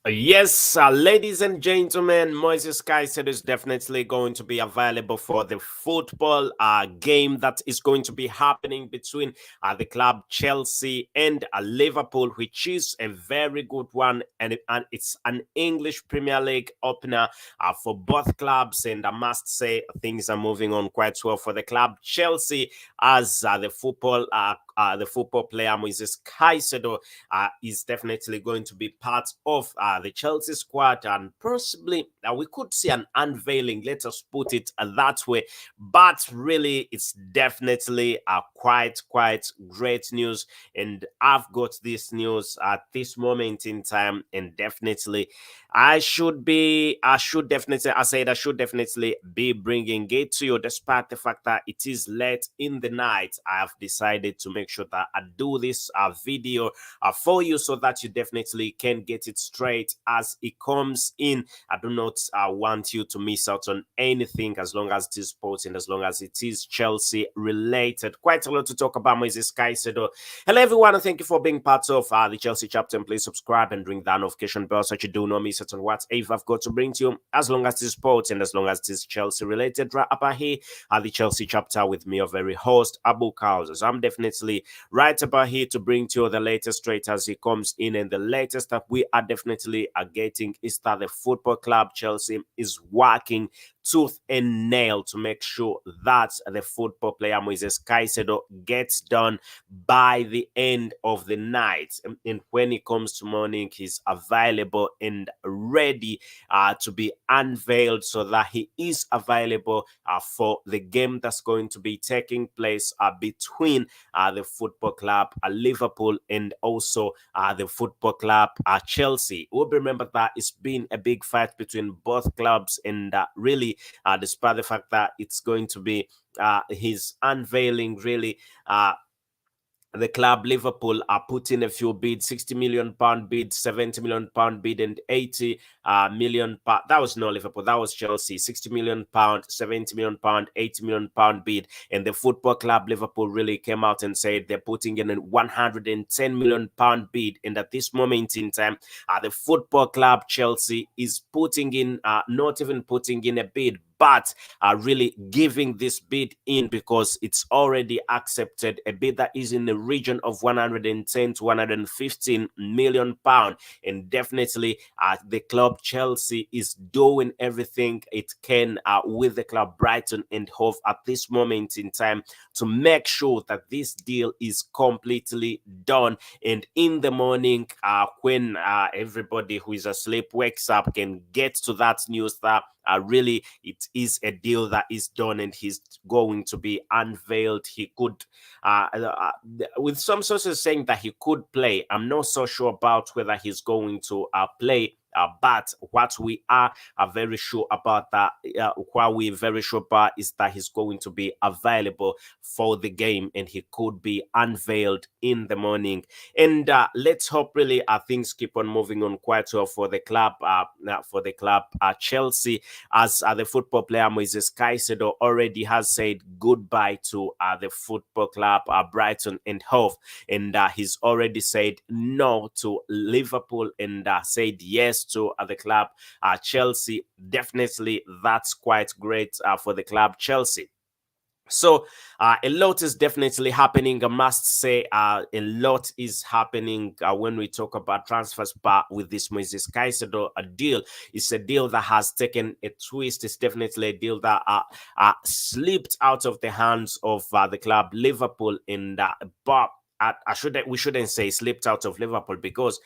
Yes, ladies and gentlemen, Moises Caicedo is definitely going to be available for the football game that is going to be happening between the club Chelsea and Liverpool, which is a very good one, and it's an English Premier League opener for both clubs. And I must say, things are moving on quite well for the club Chelsea, as the football player Moises Caicedo is definitely going to be part of the Chelsea squad, and possibly we could see an unveiling. Let us put it that way. But really, it's definitely quite great news, and I've got this news at this moment in time, and definitely I should definitely be bringing it to you, despite the fact that it is late in the night. I have decided to make sure that I do this video for you, so that you definitely can get it straight as it comes in. I do not want you to miss out on anything, as long as it is sports and as long as it is Chelsea related. Quite a lot to talk about, Moises Caicedo. Hello everyone, and thank you for being part of the Chelsea chapter. And please subscribe and ring that notification bell so you do not miss out on what I've got to bring to you, as long as it is sports and as long as it is Chelsea related. Right up here at the Chelsea chapter with me, your very host, Abu KALS-The. I'm definitely right about here to bring to you the latest straight as it comes in, and the latest that we are definitely getting is that the football club Chelsea is working tooth and nail to make sure that the football player Moises Caicedo gets done by the end of the night. And when it comes to morning, he's available and ready to be unveiled, so that he is available for the game that's going to be taking place between the football club Liverpool and also the football club Chelsea. We'll remember that it's been a big fight between both clubs, and really, despite the fact that it's going to be his unveiling, really. The club Liverpool are putting a few bids: 60 million pound bid, 70 million pound bid, and 80 million pound. That was not Liverpool, that was Chelsea. 60 million pound, 70 million pound, 80 million pound bid. And the football club Liverpool really came out and said they're putting in a 110 million pound bid. And at this moment in time, the football club Chelsea is putting in, not even putting in a bid, but really giving this bid in, because it's already accepted a bid that is in the region of 110 to 115 million pound. And definitely the club Chelsea is doing everything it can with the club Brighton and Hove at this moment in time to make sure that this deal is completely done. And in the morning, when everybody who is asleep wakes up, can get to that news that really it is a deal that is done and he's going to be unveiled. He could, with some sources saying that he could play. I'm not so sure about whether he's going to play. But what we are very sure about what we're very sure about is that he's going to be available for the game, and he could be unveiled in the morning. And let's hope really things keep on moving on quite well for the club, Chelsea, as the football player Moises Caicedo already has said goodbye to the football club Brighton and Hove, and he's already said no to Liverpool and said yes to the club Chelsea. Definitely, that's quite great for the club Chelsea. So a lot is definitely happening. I must say, a lot is happening when we talk about transfers. But with this Moises Caicedo deal, it's a deal that has taken a twist. It's definitely a deal that slipped out of the hands of the club Liverpool. But we shouldn't say slipped out of Liverpool, because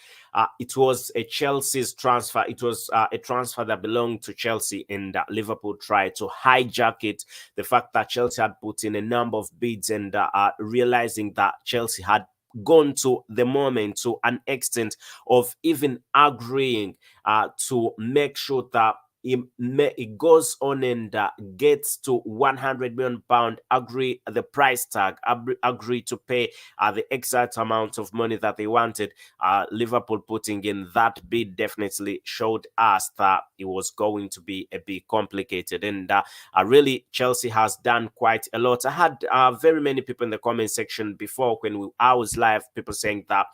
it was a Chelsea's transfer. It was a transfer that belonged to Chelsea, and Liverpool tried to hijack it. The fact that Chelsea had put in a number of bids, and realizing that Chelsea had gone to the moment to an extent of even agreeing to make sure that it goes on and gets to 100 million pound, agree the price tag, agree to pay the exact amount of money that they wanted. Liverpool putting in that bid definitely showed us that it was going to be a bit complicated, and really Chelsea has done quite a lot. I had very many people in the comment section before when I was live, people saying that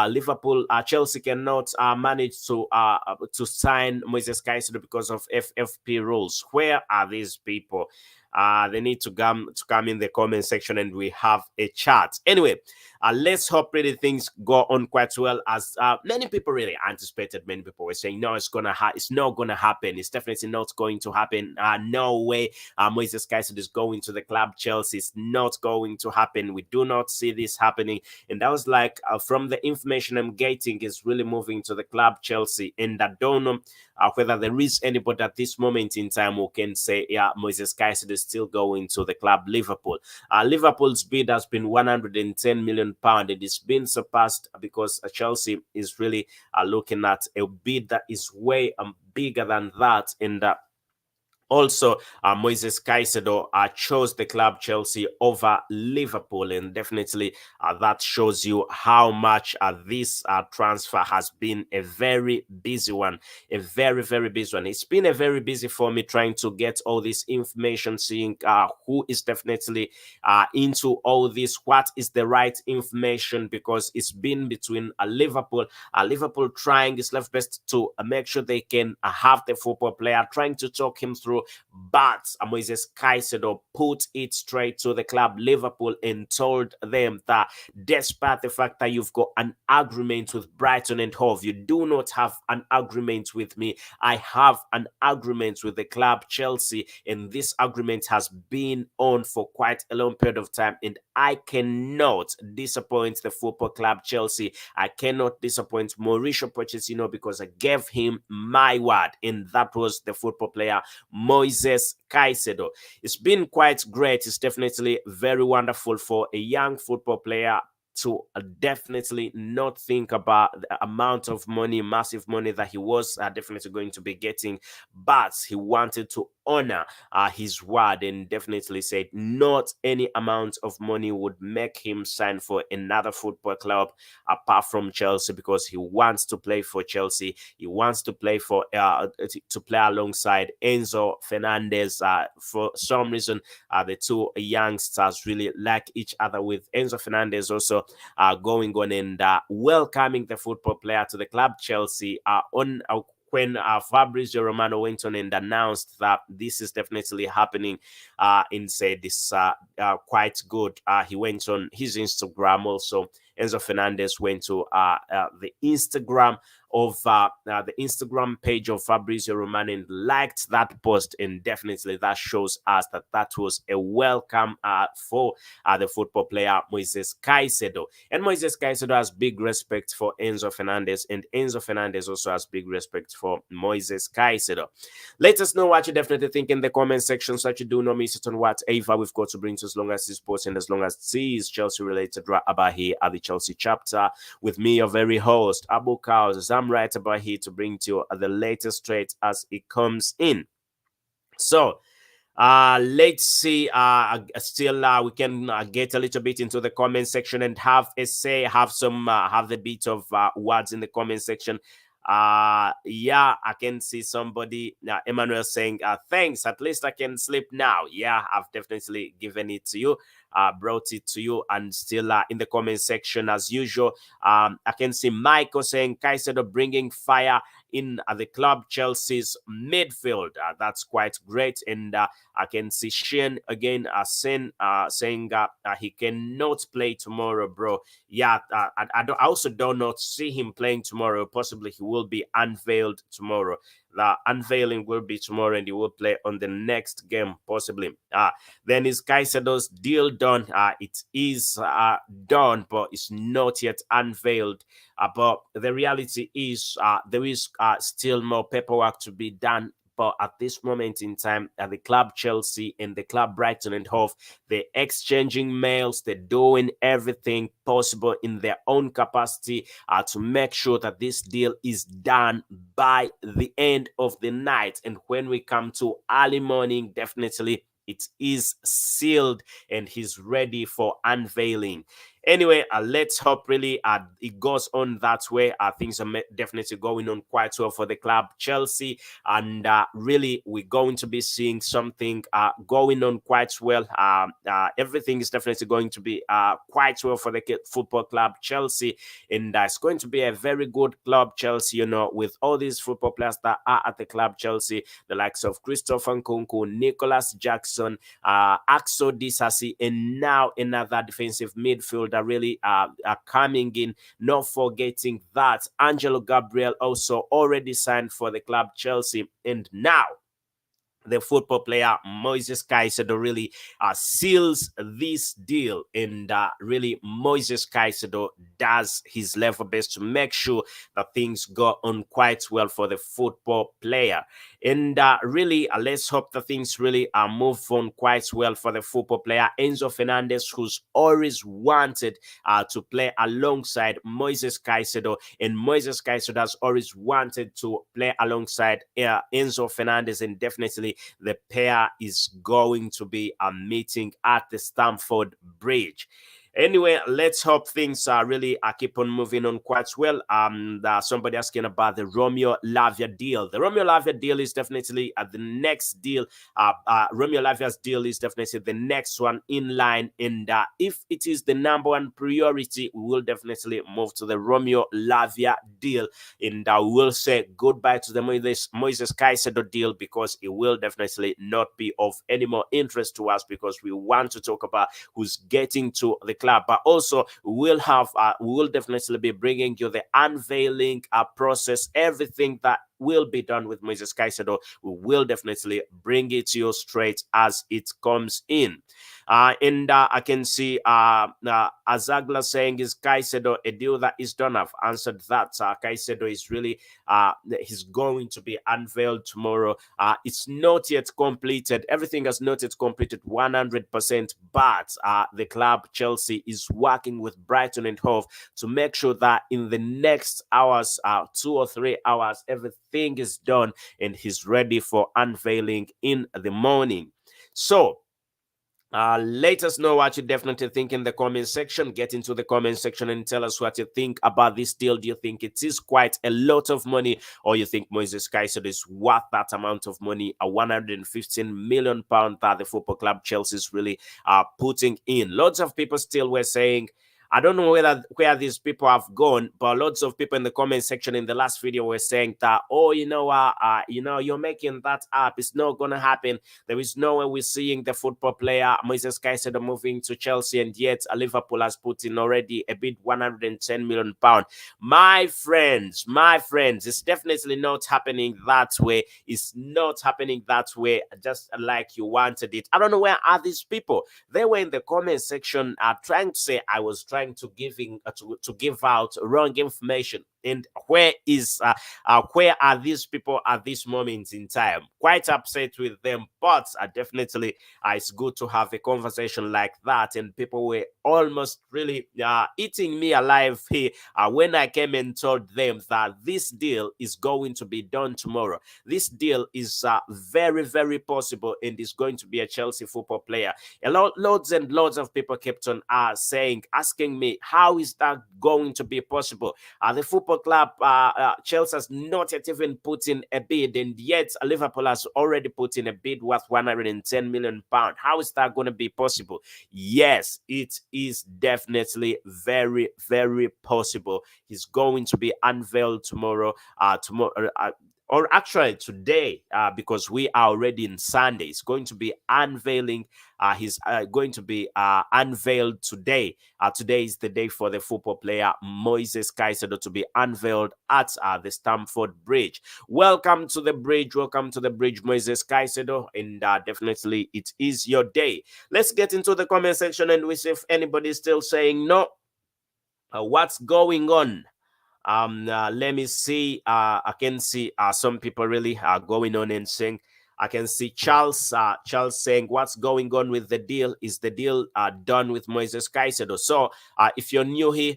Liverpool, Chelsea cannot manage to sign Moises Caicedo because of FFP rules. Where are these people? They need to come in the comment section and we have a chat. Anyway, let's hope really things go on quite well, as many people really anticipated. Many people were saying, no, it's not gonna happen. It's definitely not going to happen. No way. Moises Caicedo is going to the club Chelsea. It's not going to happen. We do not see this happening. And I was like, from the information I'm getting, is really moving to the club Chelsea. And I don't know whether there is anybody at this moment in time who can say, yeah, Moises Caicedo is still going to the club Liverpool. Liverpool's bid has been 110 million pound. It is been surpassed because Chelsea is really looking at a bid that is way bigger than that. And also, Moises Caicedo chose the club Chelsea over Liverpool, and definitely that shows you how much this transfer has been a very busy one, a very, very busy one. It's been a very busy for me trying to get all this information, seeing who is definitely into all this, what is the right information, because it's been between Liverpool trying its level best to make sure they can have the football player, trying to talk him through, but Moises Caicedo put it straight to the club Liverpool and told them that despite the fact that you've got an agreement with Brighton and Hove, you do not have an agreement with me. I have an agreement with the club Chelsea, and this agreement has been on for quite a long period of time, and I cannot disappoint the football club Chelsea. I cannot disappoint Mauricio Pochettino because I gave him my word, and that was the football player Moises Caicedo. It's been quite great. It's definitely very wonderful for a young football player to definitely not think about the amount of money, massive money that he was definitely going to be getting, but he wanted to honor his word and definitely said not any amount of money would make him sign for another football club apart from Chelsea, because he wants to play for Chelsea. He wants to play for to play alongside Enzo Fernandez. For some reason, the two youngsters really like each other, with Enzo Fernandez also going on and welcoming the football player to the club Chelsea when Fabrizio Romano went on and announced that this is definitely happening, and said this quite good. He went on his Instagram also. Enzo Fernandez went to the Instagram of the Instagram page of Fabrizio Romano and liked that post, and definitely that shows us that that was a welcome for the football player Moises Caicedo. And Moises Caicedo has big respect for Enzo Fernandez, and Enzo Fernandez also has big respect for Moises Caicedo. Let us know what you definitely think in the comment section, so that you do not miss it on whatever we've got to bring to, as long as it's sports and as long as it is Chelsea related, right about here at the Chelsea chapter, with me, your very host, Abu KALS. I'm right about here to bring to you the latest straight as it comes in. So let's see. Still we can get a little bit into the comment section and have a say, have some have the bit of words in the comment section. Yeah, I can see somebody, Emmanuel, saying thanks, at least I can sleep now. Yeah, I've definitely given it to you, brought it to you. And still in the comment section as usual, I can see Michael saying Caicedo bringing fire in the club Chelsea's midfield. That's quite great. And I can see Shane again saying he cannot play tomorrow, bro. Yeah, I also do not see him playing tomorrow. Possibly he will be unveiled tomorrow. The unveiling will be tomorrow, and he will play on the next game, possibly. Then is Caicedo's deal done? It is done, but it's not yet unveiled. But the reality is there is still more paperwork to be done but at this moment in time, at the club Chelsea and the club Brighton and Hove, they're exchanging mails, they're doing everything possible in their own capacity to make sure that this deal is done by the end of the night. And when we come to early morning, definitely it is sealed and he's ready for unveiling. Anyway, let's hope really it goes on that way. Things are definitely going on quite well for the club Chelsea, and really we're going to be seeing something going on quite well. Everything is definitely going to be quite well for the football club Chelsea, and it's going to be a very good club Chelsea, you know, with all these football players that are at the club Chelsea, the likes of Christopher Nkunku, Nicholas Jackson, Axel Disasi, and now another defensive midfielder really are coming in. Not forgetting that Angelo Gabriel also already signed for the club Chelsea, and now the football player Moises Caicedo really seals this deal, and really Moises Caicedo does his level best to make sure that things go on quite well for the football player. And really, let's hope that things really move on quite well for the football player Enzo Fernandez, who's always wanted to play alongside Moises Caicedo, and Moises Caicedo has always wanted to play alongside Enzo Fernandez, and definitely the pair is going to be a meeting at the Stamford Bridge. Anyway, let's hope things really keep on moving on quite well. Somebody asking about the Romeo Lavia deal. The Romeo Lavia deal is definitely the next deal. Romeo Lavia's deal is definitely the next one in line. And if it is the number one priority, we will definitely move to the Romeo Lavia deal. And we'll say goodbye to the Moises Caicedo deal, because it will definitely not be of any more interest to us, because we want to talk about who's getting to the club. But also we will definitely be bringing you the unveiling process, everything that will be done with Moises Caicedo. We will definitely bring it to you straight as it comes in. And I can see Azagla saying, is Caicedo a deal that is done? I've answered that. Caicedo is really he's going to be unveiled tomorrow. It's not yet completed. Everything has not yet completed 100%, but the club Chelsea is working with Brighton and Hove to make sure that in the next hours, 2 or 3 hours, everything is done and he's ready for unveiling in the morning. So let us know what you definitely think in the comment section. Get into the comment section and tell us what you think about this deal. Do you think it is quite a lot of money, or you think Moises Caicedo is worth that amount of money, a £115 million that the football club Chelsea is really putting in? Lots of people still were saying, I don't know where these people have gone, but lots of people in the comment section in the last video were saying that, oh, you're making that up. It's not gonna happen. There is no way we're seeing the football player Moises Caicedo moving to Chelsea, and yet Liverpool has put in already a bid £110 million. My friends, it's definitely not happening that way. It's not happening that way, just like you wanted it. I don't know where are these people. They were in the comment section trying to say I was trying to give out wrong information. And where are these people at this moment in time? Quite upset with them, but definitely it's good to have a conversation like that. And people were almost really eating me alive here when I came and told them that this deal is going to be done tomorrow. This deal is very, very possible, and is going to be a Chelsea football player. Loads and loads of people kept on asking me, how is that going to be possible? The football club Chelsea has not yet even put in a bid, and yet Liverpool has already put in a bid worth £110 million. How is that going to be possible? Yes, it is definitely very, very possible. He's going to be unveiled tomorrow. Or actually today, because we are already in Sunday. It's going to be unveiling. He's going to be unveiled today. Today is the day for the football player Moises Caicedo to be unveiled at the Stamford Bridge. Welcome to the bridge. Welcome to the bridge, Moises Caicedo. And definitely it is your day. Let's get into the comment section and we see if anybody's still saying no. What's going on? Let me see. I can see some people really going on and saying. I can see Charles saying, "What's going on with the deal? Is the deal done with Moises Caicedo?" So, if you're new here,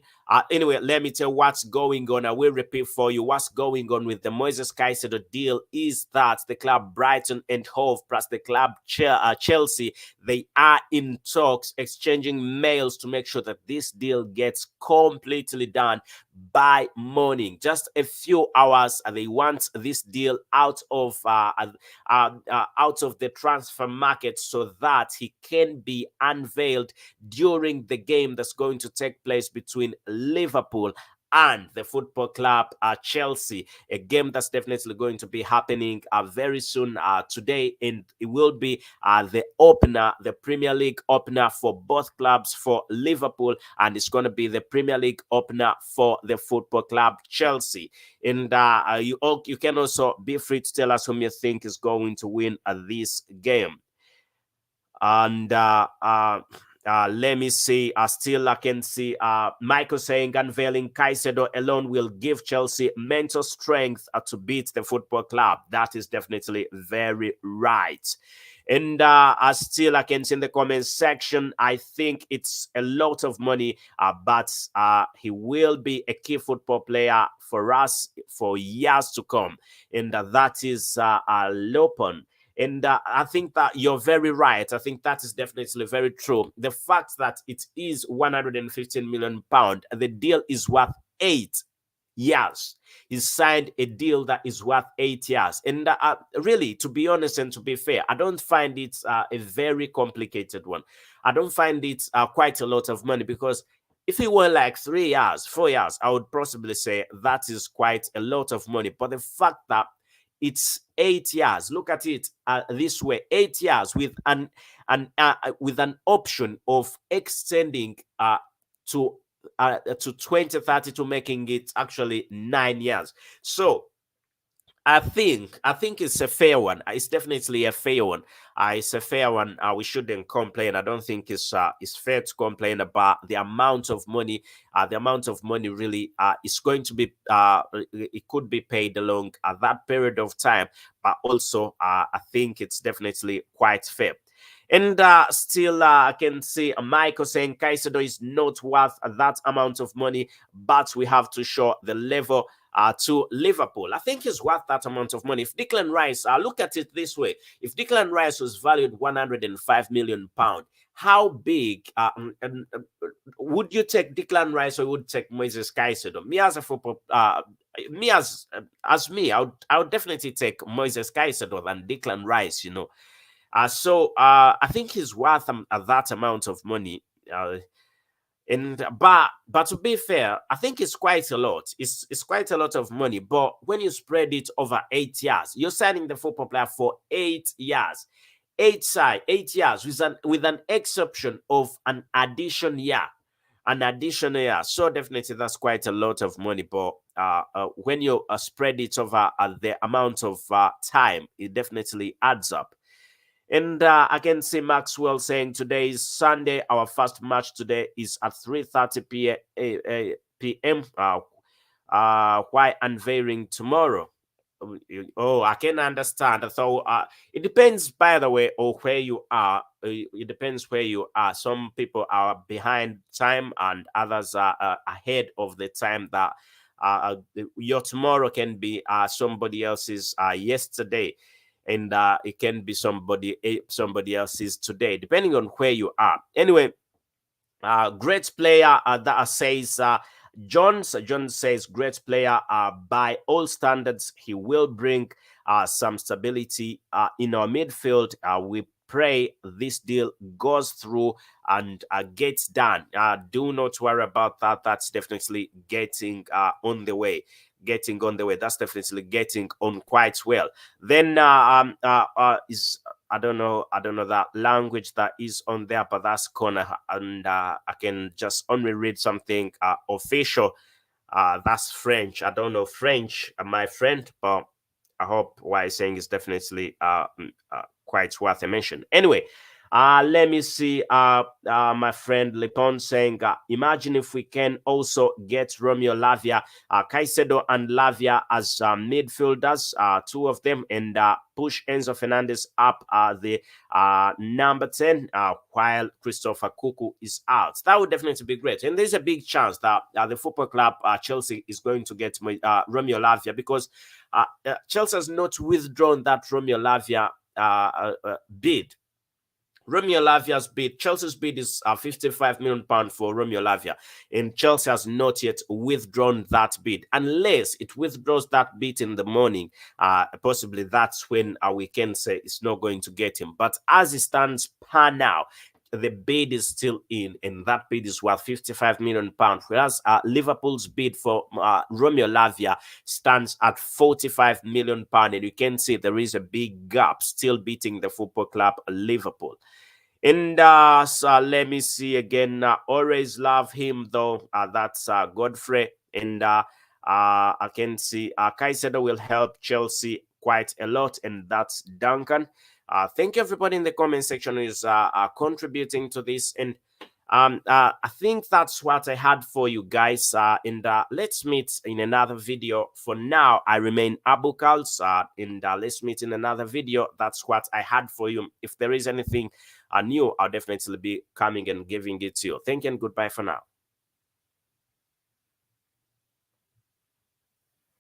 anyway, let me tell what's going on. I will repeat for you what's going on with the Moises Caicedo deal. Is that the club Brighton and Hove plus the club Chelsea, they are in talks, exchanging mails to make sure that this deal gets completely done by morning, just a few hours. They want this deal out of the transfer market so that he can be unveiled during the game that's going to take place between Liverpool and the football club Chelsea, a game that's definitely going to be happening very soon today, and it will be the opener, the Premier League opener for both clubs, for Liverpool, and it's going to be the Premier League opener for the football club Chelsea. And you can also be free to tell us whom you think is going to win this game. And let me see. Still, I can see Michael saying unveiling Caicedo alone will give Chelsea mental strength to beat the football club. That is definitely very right. And still, I can see in the comments section, I think it's a lot of money, but he will be a key football player for us for years to come. And that is Lopon. And I think that you're very right. I think that is definitely very true. The fact that it is 115 million pound, the deal is worth 8 years. He signed a deal that is worth 8 years. And really, to be honest and to be fair, I don't find it a very complicated one. I don't find it quite a lot of money, because if it were like 3 years, 4 years, I would possibly say that is quite a lot of money. But the fact that it's 8 years, look at it this way: 8 years with an option of extending to 2032, making it actually 9 years. So I think it's a fair one. It's definitely a fair one. It's a fair one. We shouldn't complain. I don't think it's fair to complain about the amount of money. The amount of money really is going to be it could be paid along that period of time, but also I think it's definitely quite fair. And still, I can see Michael saying Caicedo is not worth that amount of money, but we have to show the level to Liverpool. I think he's worth that amount of money. If Declan Rice, look at it this way: if Declan Rice was valued 105 million pound, how big would you take Declan Rice, or would you take Moises Caicedo? Me as a football, me as me, I would definitely take Moises Caicedo than Declan Rice. So I think he's worth that amount of money. And but to be fair, I think it's quite a lot. It's quite a lot of money. But when you spread it over 8 years, you're signing the football player for 8 years. 8 years with an exception of an addition year. An additional year. So definitely that's quite a lot of money. But when you spread it over the amount of time, it definitely adds up. And I can see Maxwell saying today is Sunday. Our first match today is at 3:30 p.m. Why unveiling tomorrow? Oh, I can understand. So it depends, by the way, on where you are. It depends where you are. Some people are behind time, and others are ahead of the time that your tomorrow can be somebody else's yesterday, and it can be somebody else's today, depending on where you are. Anyway, great player that says John says great player by all standards. He will bring some stability in our midfield. We pray this deal goes through and gets done. Do not worry about that. That's definitely getting on the way. Getting on the way. That's definitely getting on quite well. Then is I don't know that language that is on there, but that's Kona, and I can just only read something official. That's French. I don't know French, my friend, but I hope what I'm saying is definitely quite worth a mention. Anyway, Let me see. My friend Lipon saying, imagine if we can also get Romeo Lavia, Caicedo and Lavia as midfielders, two of them, and push Enzo Fernandez up the number 10 while Christopher Kuku is out. That would definitely be great. And there's a big chance that the football club Chelsea is going to get Romeo Lavia, because Chelsea has not withdrawn that Romeo Lavia bid. Romeo Lavia's bid, Chelsea's bid is £55 million for Romeo Lavia, and Chelsea has not yet withdrawn that bid. Unless it withdraws that bid in the morning, possibly that's when we can say it's not going to get him. But as it stands per now, the bid is still in, and that bid is worth £55 million, whereas Liverpool's bid for Romeo Lavia stands at £45 million, and you can see there is a big gap still beating the football club Liverpool. And so let me see again. Always love him though. That's Godfrey. And I can see Caicedo will help Chelsea quite a lot, and that's Duncan. Thank you everybody in the comment section who is contributing to this. And I think that's what I had for you guys. And let's meet in another video. For now, I remain Abu KALS, and let's meet in another video. That's what I had for you. If there is anything new, I'll definitely be coming and giving it to you. Thank you and goodbye for now.